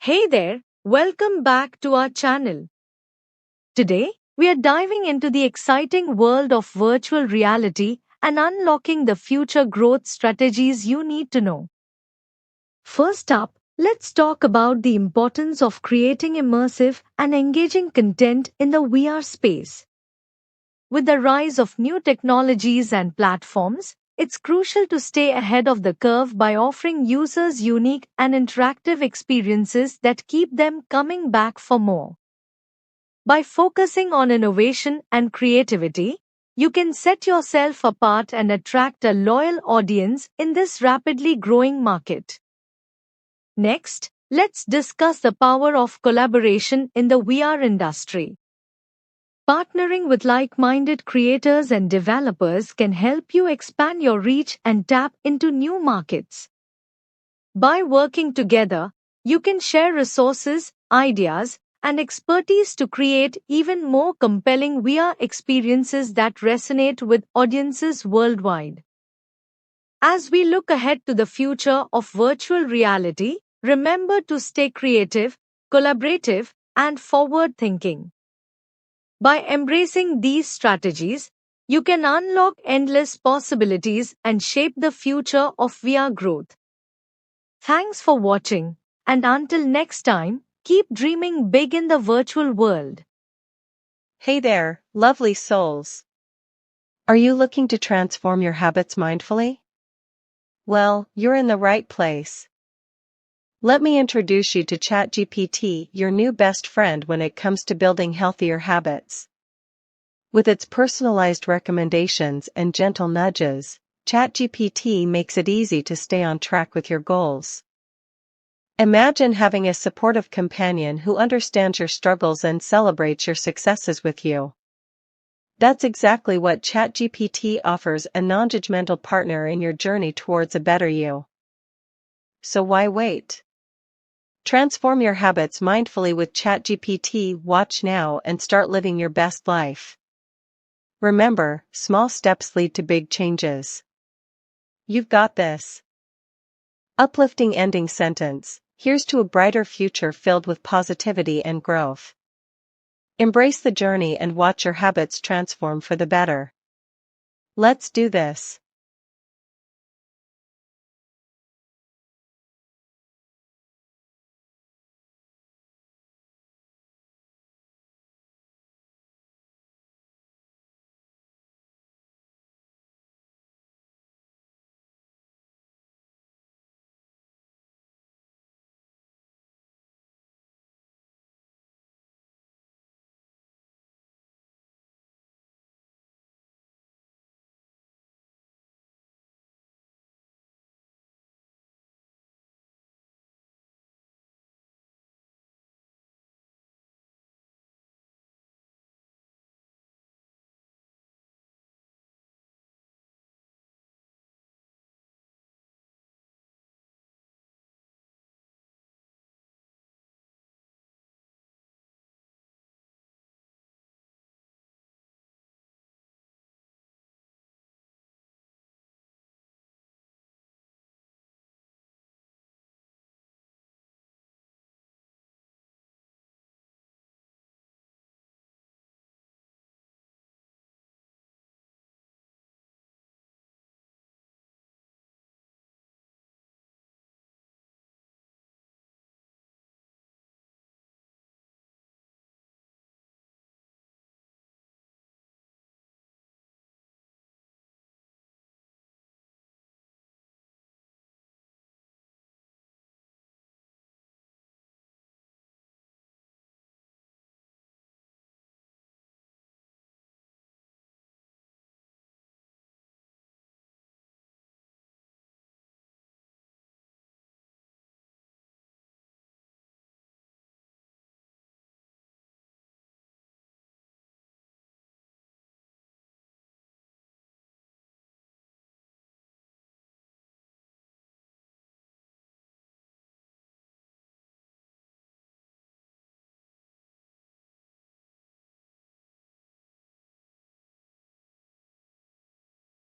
Hey there, welcome back to our channel. Today, we are diving into the exciting world of virtual reality and unlocking the future growth strategies you need to know. First up, let's talk about the importance of creating immersive and engaging content in the VR space. With the rise of new technologies and platforms, it's crucial to stay ahead of the curve by offering users unique and interactive experiences that keep them coming back for more. By focusing on innovation and creativity, you can set yourself apart and attract a loyal audience in this rapidly growing market. Next, let's discuss the power of collaboration in the VR industry. Partnering with like-minded creators and developers can help you expand your reach and tap into new markets. By working together, you can share resources, ideas, and expertise to create even more compelling VR experiences that resonate with audiences worldwide. As we look ahead to the future of virtual reality, remember to stay creative, collaborative, and forward-thinking. By embracing these strategies, you can unlock endless possibilities and shape the future of VR growth. Thanks for watching, and until next time, keep dreaming big in the virtual world. Hey there, lovely souls. Are you looking to transform your habits mindfully? Well, you're in the right place. Let me introduce you to ChatGPT, your new best friend when it comes to building healthier habits. With its personalized recommendations and gentle nudges, ChatGPT makes it easy to stay on track with your goals. Imagine having a supportive companion who understands your struggles and celebrates your successes with you. That's exactly what ChatGPT offers, a non-judgmental partner in your journey towards a better you. So why wait? Transform your habits mindfully with ChatGPT. Watch now and start living your best life. Remember, small steps lead to big changes. You've got this. Uplifting ending sentence. Here's to a brighter future filled with positivity and growth. Embrace the journey and watch your habits transform for the better. Let's do this.